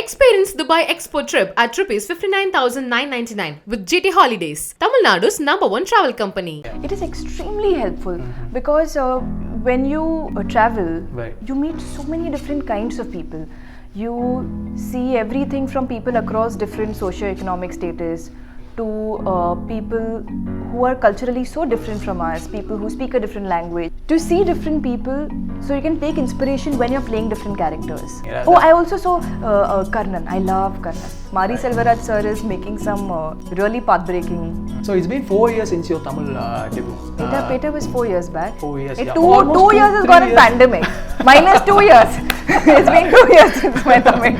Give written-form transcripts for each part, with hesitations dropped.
Experience Dubai Expo trip at rupees 59,999 with GT Holidays, Tamil Nadu's #1 travel company. It is extremely helpful because when you travel, you meet so many different kinds of people. You see everything from people across different socio-economic status to people who are culturally so different from us, people who speak a different language. To see different people, so you can take inspiration when you're playing different characters. I also saw Karnan. I love Karnan. Mari Selvaraj sir is making some really path-breaking. So it's been 4 years since your Tamil debut. Petta was 4 years back. 4 years, yeah. Two years has gone in pandemic. Minus 2 years. It's been 2 years since my Tamil.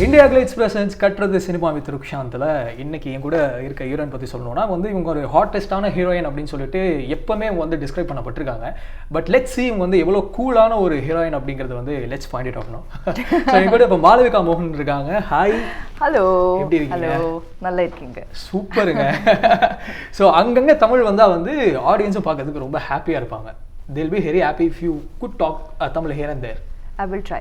IndiaGlitz presents கட்டுறது cinema with ருக்ஷாந்தில் இன்னைக்கு என் கூட இருக்க heroine பற்றி சொல்லணும்னா வந்து இவங்க ஒரு ஹாட்டஸ்டான heroine அப்படின்னு சொல்லிட்டு எப்பவுமே வந்து டிஸ்கிரைப் பண்ணப்பட்டிருக்காங்க. பட் லெட்ஸ் சி இவங்க வந்து எவ்வளோ கூலான ஒரு ஹீரோயின் அப்படிங்கிறது வந்து லெட்ஸ் ஃபைண்ட் இட் ஆகணும். ஸோ என் கூட இப்போ மாலவிகா மோகன் இருக்காங்க. ஹாய். ஹலோ. எப்படி இருக்கீங்க? நல்லா இருக்கீங்க. சூப்பருங்க. ஸோ அங்கங்கே தமிழ் வந்தால் வந்து ஆடியன்ஸும் பார்க்கறதுக்கு ரொம்ப ஹாப்பியாக இருப்பாங்க. They'll be very happy if you could talk Tamil here and there. I will try.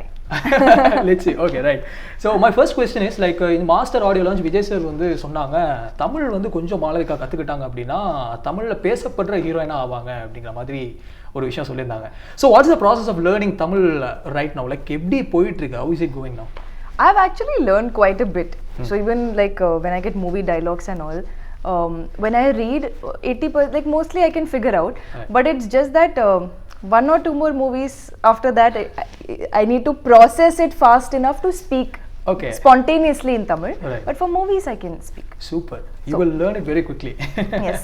Let's see. Okay, right. So my first question is like in master audio launch Vijay sir வந்து சொன்னாங்க தமிழ் வந்து கொஞ்சம் மாலவிகா கத்துக்கிட்டாங்க அப்படின்னா தமிழ்ல பேசப்படுற ஹீரோயினா ஆவாங்க அப்படிங்கிற மாதிரி ஒரு விஷயம் சொல்லியிருந்தாங்க. So what is the process of learning Tamil right now? Like எப்படி போயிட்டு இருக்கு? How is it going now? I've actually learned quite a bit. So even like when I get movie dialogues and all, when I read 80%, like mostly I can figure out, but it's just that one or two more movies after that I need to process it fast enough to speak spontaneously in Tamil. But for movies I can speak. Super. You will learn it very quickly. Yes.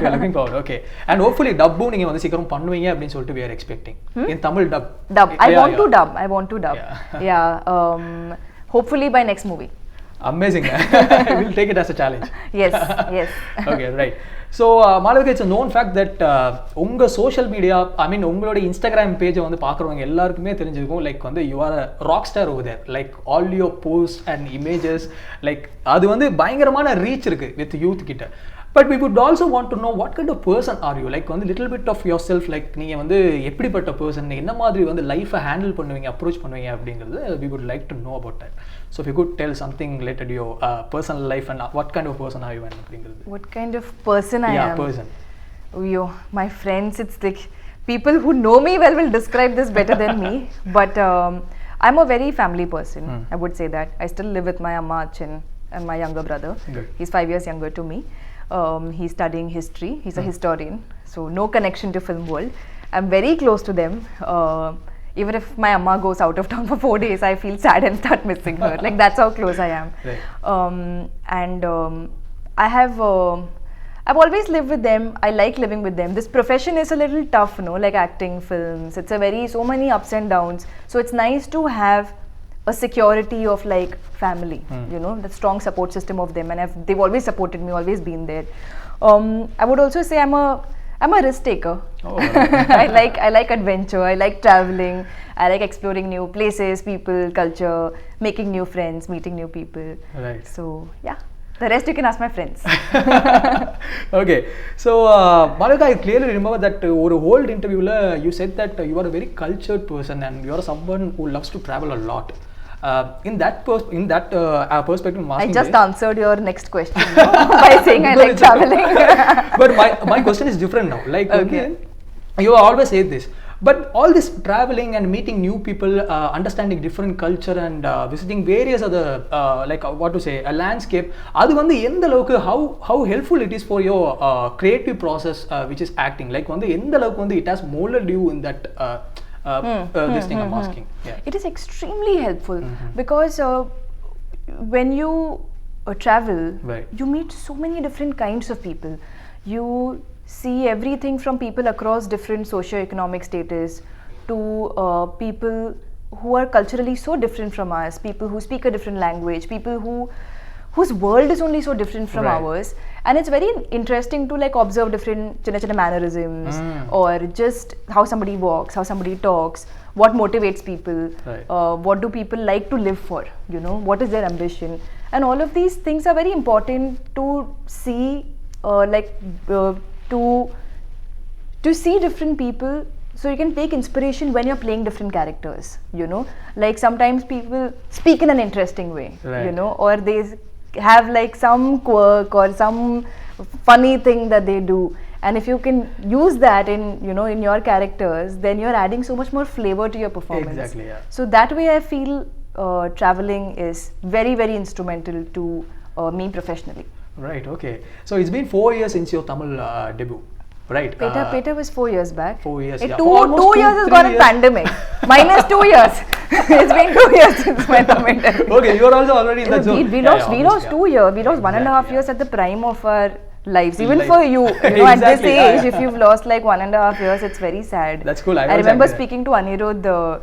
We are looking forward. Okay. And hopefully dub நீங்க வந்து சீக்கிரம் பண்ணுவீங்க அப்படினு சொல்லிட்டு we are expecting. In Tamil dub. I want to dub. Yeah. Hopefully by next movie. Amazing. We'll take it as a challenge. Yes. Okay, right. So Malavika, it's a known fact that உங்க social media உங்களோட Instagram பேஜை வந்து பார்க்குறவங்க எல்லாருக்குமே தெரிஞ்சிருக்கும் like வந்து you are rock star over there like all your post and images like அது வந்து பயங்கரமான ரீச் இருக்கு வித் யூத் கிட்ட. But we would also want to know what kind of person are you? Like வந்து little bit of yourself, like நீங்க வந்து எப்படிப்பட்ட person, என்ன மாதிரி வந்து லைஃபை ஹேண்டில் பண்ணுவீங்க, அப்ரோச் பண்ணுவீங்க அப்படிங்கிறது we would like to know about that. So if you could tell something related to your personal life and what kind of person are you and அப்படிங்கிறது. What kind of person I am? Yeah, person. Oh, my friends, it's like people who know me well will describe this better than me. But I'm a very family person. I would say that. I still live with my amma, Achin, and my younger brother. Good. He's 5 years younger to me. He's studying history. He's a historian, so no connection to film world. I'm very close to them. Even if my amma goes out of town for 4 days, I feel sad and start missing her. Like that's how close I am. Right. I've always lived with them. I like living with them. This profession is a little tough, like acting, films. It's so many ups and downs. So it's nice to have a security of like family, the strong support system of them, and they've always supported me, always been there. I would also say I'm a risk taker. I like adventure. I like traveling. I like exploring new places, people, culture, making new friends, meeting new people. Right. So yeah. The rest you can ask my friends. Okay. So Malavika, I clearly remember that over a whole interview you said that you are a very cultured person and you are someone who loves to travel a lot. In that perspective, I just answered your next question by saying I like traveling. But my question is different now. Like you always say this. But all this traveling and meeting new people, understanding different culture and visiting various other what to say, a landscape, adu vandu endha alavukku how helpful it is for your creative process which is acting, like vandu endha alavukku vandu it has molded you in that this thing I'm asking. Yeah. It is extremely helpful because when you travel, you meet so many different kinds of people. You see everything from people across different socio-economic status to people who are culturally so different from us, people who speak a different language, people whose world is only so different from ours. And it's very interesting to like observe different chinna mannerisms or just how somebody walks, how somebody talks, what motivates people, what do people like to live for, what is their ambition. and all of these things are very important to see, to see different people, so you can take inspiration when you're playing different characters, you know. Like sometimes people speak in an interesting way, you know, or they have like some quirk or some funny thing that they do, and if you can use that in, you know, in your characters, then you're adding so much more flavor to your performance. Exactly, yeah. So that way I feel traveling is very, very instrumental to me professionally. Right, okay. So it's been 4 years since your Tamil debut, right? Petta was 4 years back. 4 years, yeah. Two years has gone in pandemic. Minus 2 years. It's been 2 years since my Tamil debut. Okay, you are also already in that zone. We lost 2 years. We lost 1.5 years at the prime of our lives. Even for you, know, at this age, if you've lost like 1.5 years, it's very sad. That's cool. I remember speaking to Anirudh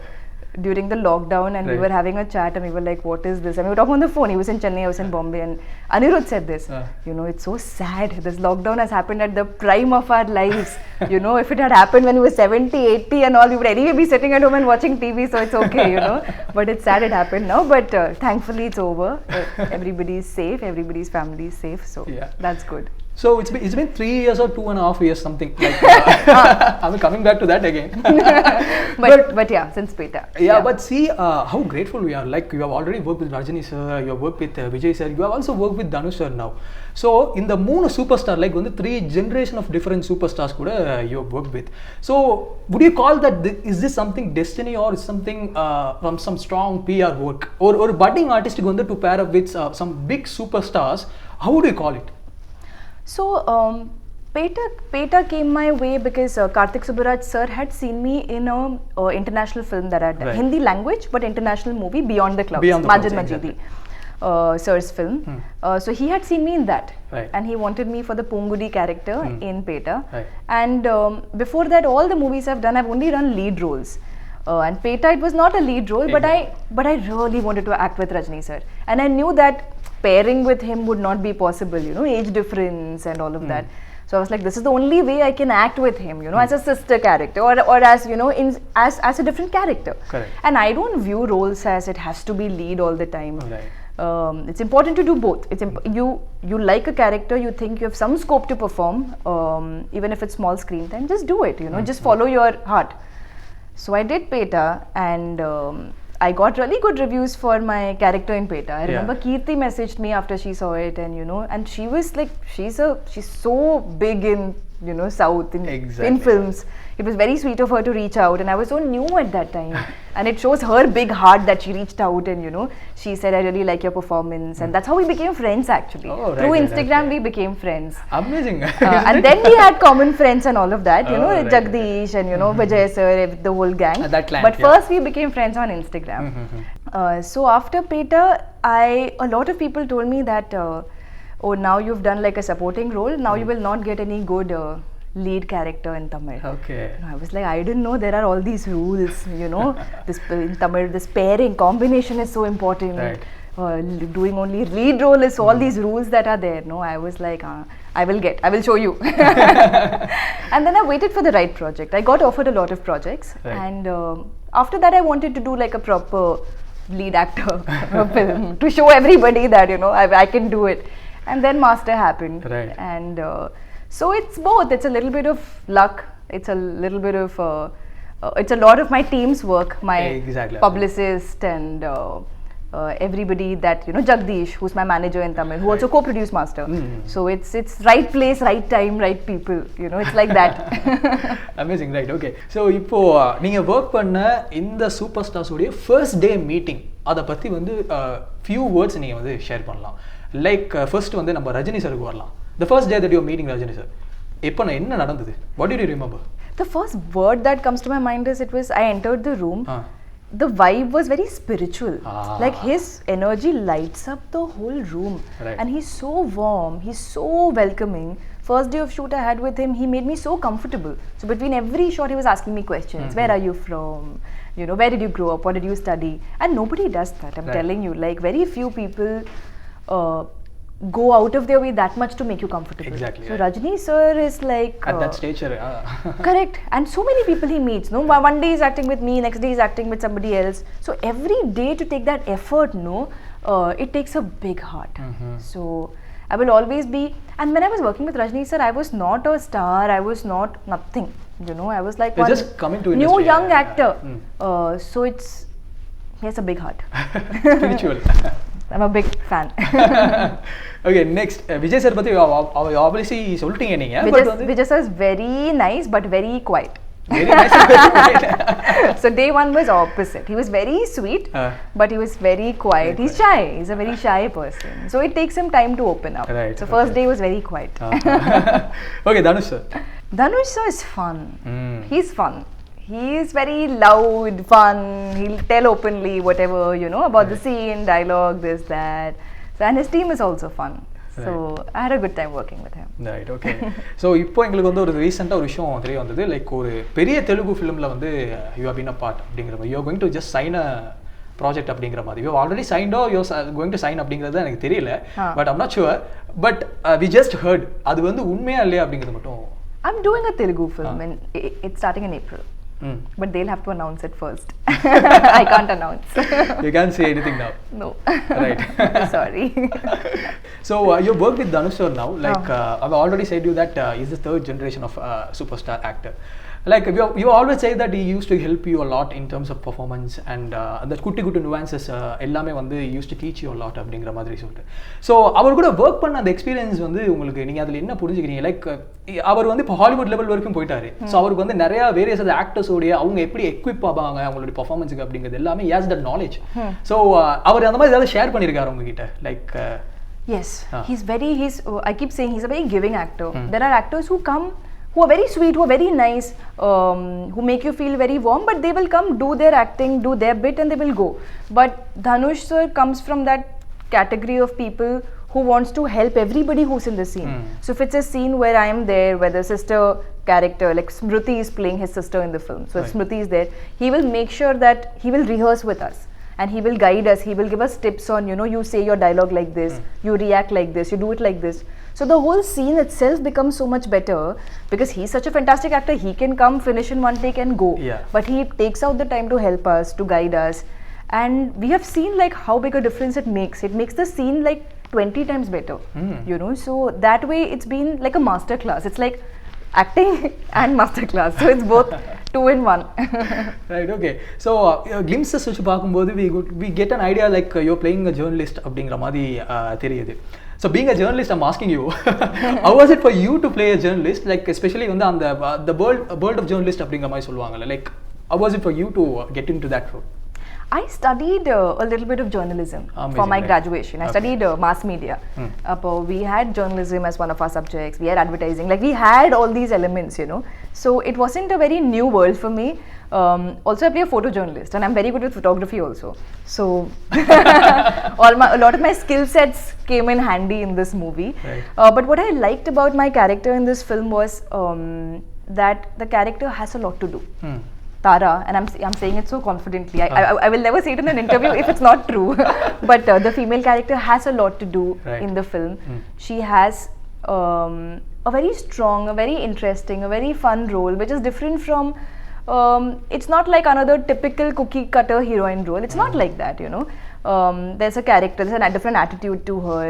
during the lockdown, and we were having a chat, and we were like, what is this? And we were talking on the phone. He was in Chennai, I was in Bombay, and Anirudh said this, you know, it's so sad. This lockdown has happened at the prime of our lives. You know, if it had happened when we were 70, 80 and all, we would anyway be sitting at home and watching TV, so it's okay, you know. But it's sad it happened now, but thankfully it's over. Everybody's safe, everybody's family is safe, so that's good. So it's been 3 years or 2.5 years, something like I'm coming back to that again. but yeah, since Petta. Yeah, but see how grateful we are. Like, you have already worked with Rajani sir, you have worked with Vijay sir, you have also worked with Dhanush sir now. So in the moon superstar, like on the 3 generation of different superstars kuda you have worked with. So would you call that is this something destiny, or is something from some strong PR work, or budding artist to pair up with some big superstars? How would you call it? So, Petta came my way because Karthik Subbaraj sir had seen me in a international film that I had done. Hindi language, but international movie, Beyond the Clouds, Majid Majidi sir's film. So he had seen me in that, and he wanted me for the Pungudi character in Petta. And before that, all the movies I've done, I've only done lead roles. And Petta, it was not a lead role, but I really wanted to act with Rajni sir, and I knew that pairing with him would not be possible, you know, age difference and all of that. So I was like, this is the only way I can act with him, you know, as a sister character, or as, you know, as a different character. Correct. And I don't view roles as it has to be lead all the time. It's important to do both. You like a character, you think you have some scope to perform, even if it's small screen time, just do it, you know, just follow your heart. So I did Petta, and I got really good reviews for my character in Petta. I remember Kirti messaged me after she saw it, and you know, and she was like, she's so big in, you know, South in films. It was very sweet of her to reach out, and I was so new at that time. And it shows her big heart that she reached out, and you know, she said, I really like your performance, and that's how we became friends actually. Through Instagram we became friends. Amazing. And then we had common friends and all of that, you know, Jagdish and, you know, Vijay sir, the whole gang. But first we became friends on Instagram. So after Petta, a lot of people told me that, oh, now you've done like a supporting role, now you will not get any good lead character in Tamil. Okay. I was like, I didn't know there are all these rules, you know. In Tamil, this pairing, combination is so important. Doing only lead role is all these rules that are there. No, I was like, I will show you. And then I waited for the right project. I got offered a lot of projects, and after that I wanted to do like a proper lead actor film to show everybody that, you know, I can do it. And then Master happened, and so it's both. It's a little bit of luck. It's a little bit of it's a lot of my team's work, my publicist and everybody that, you know, Jagdish, who's my manager in Tamil, who also co-produced Master. So it's right place, right time, right people, you know, it's like that. Amazing, right? Okay. So இப்போ நீங்க work பண்ண இந்த superstars உடைய first day meeting அத பத்தி வந்து few words நீங்க வந்து ஷேர் பண்ணலாம். Like first வந்து நம்ம ரஜினி சருக்கு வரலாம். The first day that you are meeting Rajani sir, என்ன நடந்தது? What did you remember? The first word that comes to my mind is, I entered the room. The vibe was very spiritual. Like his energy lights up the whole room, and he's so warm, he's so welcoming. First day of shoot I had with him, he made me so comfortable. So between every shot he was asking me questions. Where are you from? You know, where did you grow up? What did you study? And nobody does that, I'm telling you. Like very few people go out of their way that much to make you comfortable. So Rajni sir is like at that stage, correct. And so many people he meets, no, one day he's acting with me, next day he's acting with somebody else. So every day to take that effort, no, it takes a big heart. So I will always be, and when I was working with Rajni sir, I was not a star, I was not nothing, you know, I was like one just coming to new industry, young actor. So he has a big heart. Spiritual. I'm a big fan. Okay, next Vijay sir பத்தி obviously சொல்லிட்டீங்க நீங்க, but Vijay sir is very nice but very quiet. Very nice and very quiet. So day one was opposite. He was very sweet, but he was very quiet. He's shy. He's a very shy person. So it takes him time to open up. Right, So first day was very quiet. Okay, Dhanush sir. Dhanush sir is fun. He's fun. He is very loud, fun. He'll tell openly whatever, you know, about the scene, dialogue, this, that. So, and his team is also fun. So I had a good time working with him. Right, okay. So இப்போ எங்களுக்கு வந்து ஒரு ரீசெண்டாக ஒரு விஷயம் தெரிய வந்தது, like ஒரு பெரிய தெலுங்கு ஃபிலிமில் வந்து you have been a part அப்படிங்கிற மாதிரி, you are going to just sign a project அப்படிங்கிற மாதிரி, you already signed or you going to sign அப்படிங்கிறது எனக்கு தெரியல, but I'm not sure, but we just heard, அது வந்து உண்மையா இல்லையா அப்படிங்கிறது மட்டும். I'm doing a Telugu film and it's starting in April. But they'll have to announce it first. I can't announce. You can't say anything now. No. Right. Sorry. So you work with Dhanush sir now. Like I've already said you that he's the third generation of superstar actor. Like you always say that he used to help you a lot in terms of performance and the குட்டி குட்டி nuances எல்லாமே வந்து used to teach you a lot அப்படிங்கிற மாதிரி சொல்லிட்டு. So அவர் கூட work பண்ண அந்த எக்ஸ்பீரியன்ஸ் வந்து உங்களுக்கு நீங்கள் அதில் என்ன புரிஞ்சுக்கிறீங்க? லைக் அவர் வந்து இப்போ ஹாலிவுட் லெவல் வரைக்கும் போயிட்டாரு. ஸோ அவருக்கு வந்து நிறைய வேரியஸ் ஆக்டர்ஸோடைய அவங்க எப்படி எக்விப் ஆவாங்க அவங்களுடைய பர்ஃபார்மன்ஸுக்கு அப்படிங்கிறது எல்லாமே ஹேஸ் தட் நாலேஜ். ஸோ அவர் அந்த மாதிரி ஏதாவது ஷேர் பண்ணியிருக்காரு உங்ககிட்ட? Like yes, I keep saying he's a very giving actor. There are actors who come who are very sweet, who are very nice, who make you feel very warm, but they will come, do their acting, do their bit and they will go. But Dhanush sir comes from that category of people who wants to help everybody who's in the scene. So if it's a scene where I am there, where the sister character, like Smriti is playing his sister in the film, so if Smriti is there, he will make sure that he will rehearse with us. And he will guide us, he will give us tips on, you know, you say your dialogue like this, you react like this, you do it like this. So the whole scene itself becomes so much better because he's such a fantastic actor, he can come, finish in one take and go. But he takes out the time to help us, to guide us. And we have seen like how big a difference it makes. It makes the scene like 20 times better, you know. So that way it's been like a master class. It's like acting and master class. So it's both 2 in 1. Right, okay. So glimpses வச்சு பார்க்கும்போது we get an idea like you're playing a journalist அப்படிங்கிற மாதிரி தெரியுது. So being a journalist, I'm asking you, how was it for you to play a journalist? Like especially வந்து அந்த the world of journalist அப்படிங்கிற மாதிரி சொல்லுவாங்கல்ல. Like how was it for you to get into that role? I studied a little bit of journalism for my graduation. I studied mass media. We had journalism as one of our subjects. We had advertising. Like we had all these elements, you know. So it wasn't a very new world for me. Also, I play a photojournalist, and I'm very good with photography also. So a lot of my skill sets came in handy in this movie. Right. But what I liked about my character in this film was that the character has a lot to do. Tara, and I'm saying it so confidently. I will never say it in an interview if it's not true. But the female character has a lot to do in the film. She has a very strong, a very interesting, a very fun role, which is different from. It's not like another typical cookie cutter heroine role. It's not like that, you know. There's a character, there's a different attitude to her.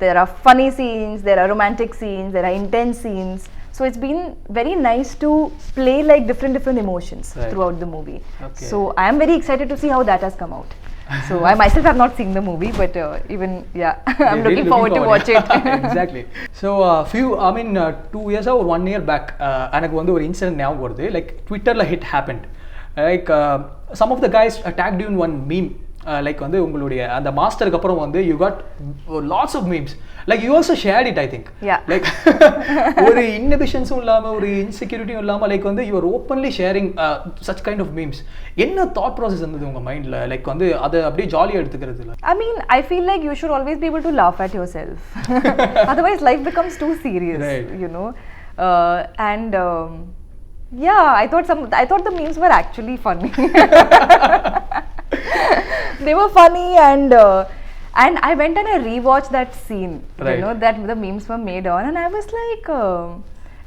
There are funny scenes, there are romantic scenes, there are intense scenes. So it's been very nice to play like different emotions throughout the movie. Okay. So I am very excited to see how that has come out. So I myself have not seen the movie, but I'm looking forward to watch it. Exactly. So few, I mean 2 years or 1 year back, எனக்கு வந்து ஒரு incident ஞாபகம் வருது. Like Twitterல hit happened. Like some of the guys tagged you in one meme. Like வந்து உங்களுடைய அந்த மாஸ்டருக்கு அப்புறம் வந்து you got lots of memes. Like you also shared it, I think. Like ஒரு inhibitions இல்லாம ஒரு insecurity இல்லாம like வந்து you are openly sharing such kind of memes. என்ன thought process இருந்தது உங்க மைண்ட்ல? Like வந்து அத அப்படியே ஜாலியா எடுத்துக்கிறது இல்ல? I mean, I feel like you should always be able to laugh at yourself. Otherwise life becomes too serious, you know. I thought the memes were actually funny. They were funny and I went and I rewatched that scene, you know, that the memes were made on, and I was like,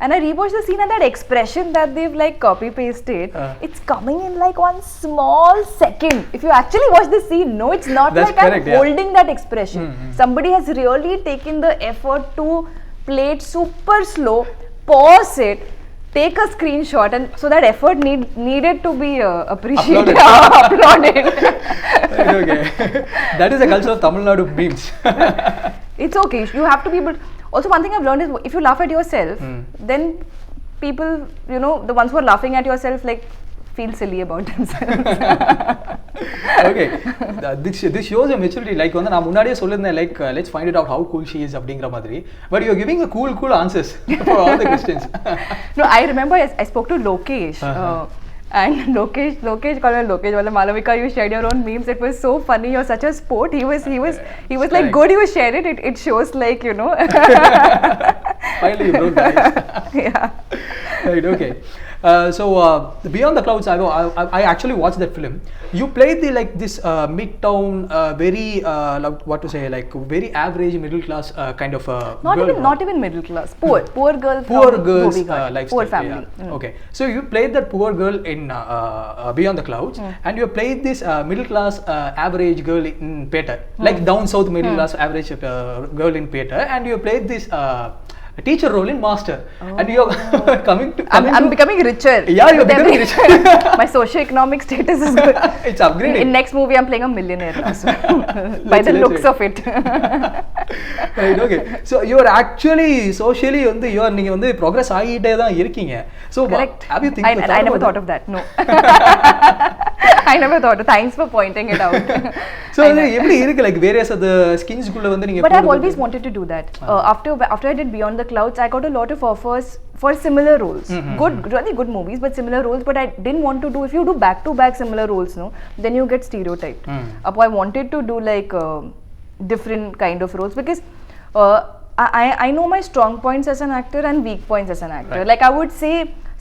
And I rewatched the scene and that expression that they've like copy pasted, it's coming in like 1 small second. If you actually watch the scene, no, it's not like correct, I'm holding that expression. Somebody has really taken the effort to play it super slow, pause it, take a screenshot, and so that effort needed to be appreciated, applauded. Okay. That is a culture of Tamil Nadu memes. It's okay. You have to be able. Also, one thing I've learned is if you laugh at yourself, then people, you know, the ones who are laughing at yourself, like, feel silly about themselves. Okay. This shows a maturity. Like, when I'm like, let's find it out how cool she is. But you're giving a cool answers for all the questions. No, I remember I spoke to Lokesh. And Lokesh called me Lokesh. Malavika, you shared your own memes. It was so funny. You're such a sport. He was like good. He was sharing it. It shows like, you know. Finally, you broke the ice. Yeah. Right. Okay. So Beyond the Clouds, I actually watched that film. You played the this midtown, very what to say, like very average middle class kind of not even middle class, poor girls lifestyle, poor family. Yeah. Okay, so you played that poor girl in Beyond the Clouds, and you played this middle class average girl in Petta, like down south middle class average girl in Petta, and you played this a teacher role in Master, and you're I'm becoming richer. Yeah, you're becoming richer. My socio-economic status is good. It's upgrading. In next movie, I'm playing a millionaire now, so by the looks of it. Right, okay. So you're actually socially you progress ஆகிட்டே தான் இருக்கீங்க. So correct. Have you think I never thought of that. No. I never thought. Thanks for pointing it out. So எப்படி இருக்கு like various other skins குள்ள வந்து நீங்க But I've always wanted to do that. After I did Beyond the Clouds, I got a lot of offers for similar roles. Really good movies, but similar roles. But I didn't want to do, if you do back-to-back similar roles, no, then you get stereotyped. I wanted to do like different kind of roles because I know my strong points as an actor and weak points as an actor. Right. Like I would say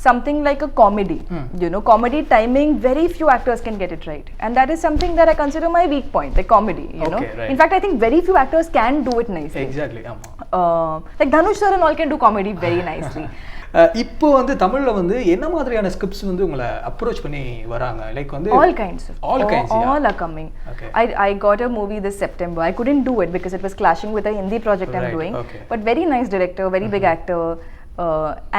something like a comedy, you know, comedy timing, very few actors can get it right, and that is something that I consider my weak point, like comedy, you know. Right. In fact, I think very few actors can do it nicely. Exactly. Like Dhanush sir and all can do comedy very nicely. இப்போ வந்து தமிழ்ல வந்து என்ன மாதிரியான scripts வந்து உங்களை approach பண்ணி வராங்க லைக் வந்து all are coming. Okay. I got a movie this September. I couldn't do it because it was clashing with a Hindi project I'm doing. But very nice director, very big actor,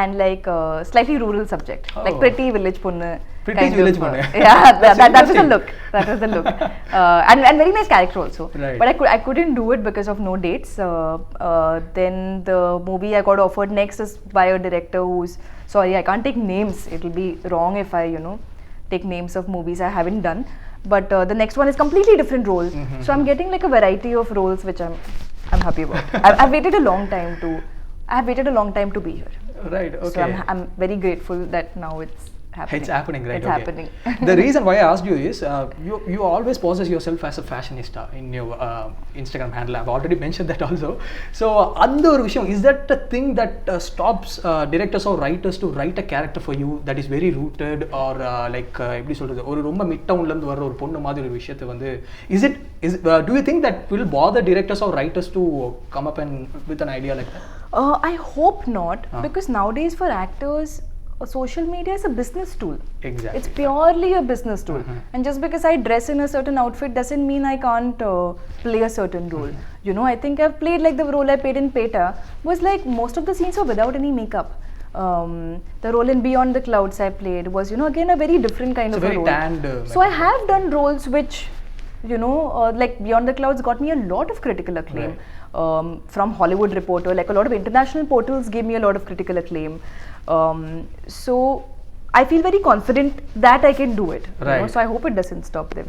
and like slightly rural subject, like pretty village punnu. Pretty village punnu. Yeah, that was the look. That was the look. And very nice character also. Right. But I couldn't do it because of no dates. Then the movie I got offered next is by a director who's, sorry, I can't take names. It'll be wrong if I, you know, take names of movies I haven't done. But the next one is completely different role. So I'm getting like a variety of roles which I'm happy about. I've waited a long time to be here. Right. Okay. So I'm very grateful that now it's happening. It's happening, right? It's happening. The reason why I asked you is you always poses yourself as a fashionista in your Instagram handle. I've already mentioned that also. So அந்த ஒரு விஷயம், is that a thing that stops directors or writers to write a character for you that is very rooted or like எப்படி சொல்றது, ஒரு ரொம்ப mid டவுன்ல இருந்து வர ஒரு பொண்ணு மாதிரி ஒரு விஷயத்தை வந்து do you think that will bother directors or writers to come up and with an idea like that? I hope not, because nowadays for actors social media is a business tool. Exactly. It's purely a business tool. And just because I dress in a certain outfit doesn't mean I can't play a certain role. You know, I think I've played like the role I played in Petta was like most of the scenes were without any makeup. The role in Beyond the Clouds I played was, you know, again a very different kind of a role. Tanned, so I have done roles which, you know, like Beyond the Clouds got me a lot of critical acclaim. From Hollywood Reporter, like a lot of international portals gave me a lot of critical acclaim. So I feel very confident that I can do it. Right. You know? So I hope it doesn't stop them.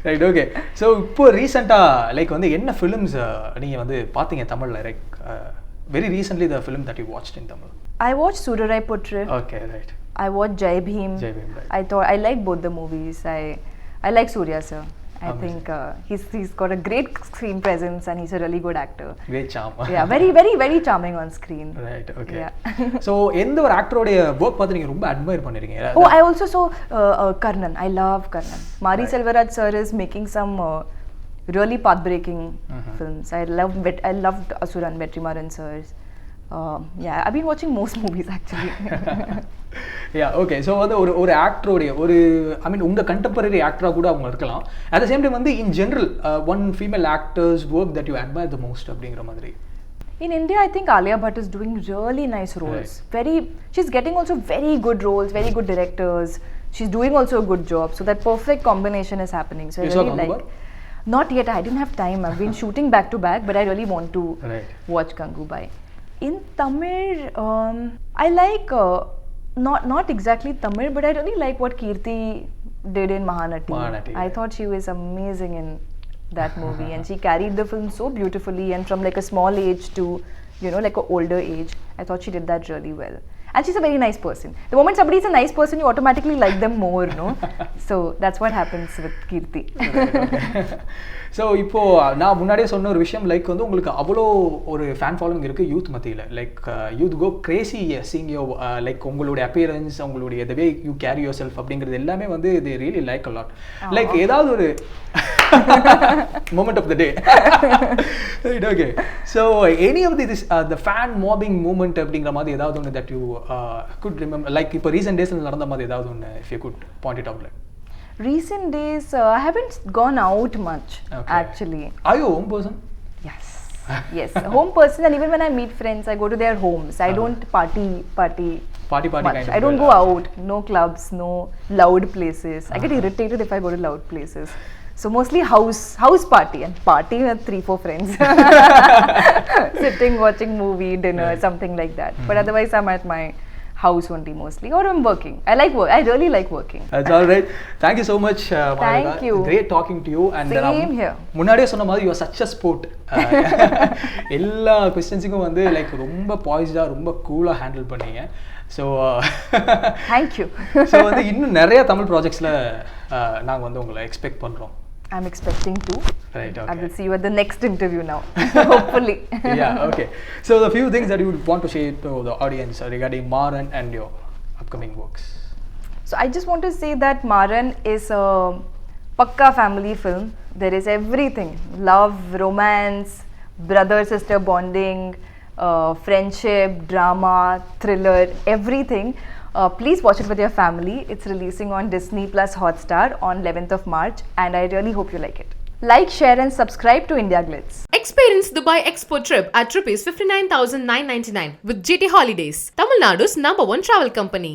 Right. Okay. So இப்போ ரீசெண்டா like வந்து என்ன films நீங்க வந்து பாத்தீங்க தமிழ்ல, like very recently the film that you watched in Tamil? I watched Sudarai Putru. Okay, right. I watched Jai Bhim. Right. I thought I liked both the movies. I like Surya sir. I think he's got a great screen presence and he's a really good actor. Great charm. Yeah, very, very, very charming on screen. Right, okay. Yeah. So, எந்த ஒரு ஆக்டரோட work பார்த்து நீங்க ரொம்ப admire பண்ணிருக்கீங்க? Oh, I also saw Karnan. I love Karnan. Mari Selvaraj sir is making some really path-breaking films. I loved Asuran, Vetrimaran sirs. Yeah, I've been watching most movies actually. Yeah, okay. So வந்து ஒரு ஆக்டரோடைய ஒரு ஐ மீன் உங்க contemporary ஆக்டரா கூட அவங்க இருக்கலாம். At the same time வந்து in general one female actor's work that you admire the most அப்படிங்கிற மாதிரி. In India, I think Alia Bhatt is doing really nice roles. Right. She's getting also very good roles, very good directors. She's doing also a good job. So that perfect combination is happening. So You I saw really like. Gangubai? Not yet. I didn't have time. I've been shooting back to back, but I really want to watch Gangubai. In Tamil, I like not exactly Tamil, but I really like what Kirti did in Mahanati. I thought she was amazing in that movie, and she carried the film so beautifully, and from like a small age to, you know, like an older age. I thought she did that really well. And she's a very nice person. The moment somebody is a nice person, you automatically like them more, no? So that's what happens with Kirti. So இப்போ நான் முன்னாடியே சொன்ன ஒரு விஷயம் like வந்து உங்களுக்கு அவ்வளோ ஒரு ஃபேன் ஃபாலோவிங் இருக்குது யூத் மத்தியில் like youth go crazy seeing you like உங்களுடைய அப்பியரன்ஸ் உங்களுடைய the way you carry yourself அப்படிங்கிறது எல்லாமே வந்து இது really like a lot like ஏதாவது ஒரு moment of the day. Right, okay. So any of this the fan mobbing movement அப்படிங்கிற மாதிரி ஏதாவது ஒன்று that you could remember like இப்போ recent days நடந்த மாதிரி ஏதாவது ஒன்று if you could point it out like. Recent days, I haven't gone out much actually. Are you a home person? Yes. Yes, a home person, and even when I meet friends, I go to their homes. I don't party much. Kind of I don't go out, no clubs, no loud places. I get irritated if I go to loud places. So mostly house party, and party with 3-4 friends. Sitting, watching movie, dinner, something like that. But otherwise I'm at my house only mostly, or I'm working. I really like working. That's all right. Thank you so much, Malavika. Thank you. Great talking to you. And same here. முன்னாடியே சொன்ன மாதிரி you are such a sport. எல்லா क्वेश्चंसக்கும் வந்து like ரொம்ப Bairstow ரொம்ப கூலா handle பண்ணீங்க. So thank you. So வந்து இன்னும் நிறைய தமிழ் ப்ராஜெக்ட்ஸ்ல நாங்க வந்து உங்களை எக்ஸ்பெக்ட் பண்றோம். I'm expecting to. Right, okay. I will see you at the next interview now. Hopefully. Yeah, okay. So the few things that you would want to say to the audience regarding Maran and your upcoming works. So I just want to say that Maran is a pakka family film. There is everything: love, romance, brother-sister bonding, friendship, drama, thriller, everything. Please watch it with your family. It's releasing on Disney Plus Hotstar on 11th of March, and I really hope you like it. Like, share and subscribe to IndiaGlitz. Experience Dubai Expo trip at rupees 59,999 with GT Holidays, Tamil Nadu's #1 travel company.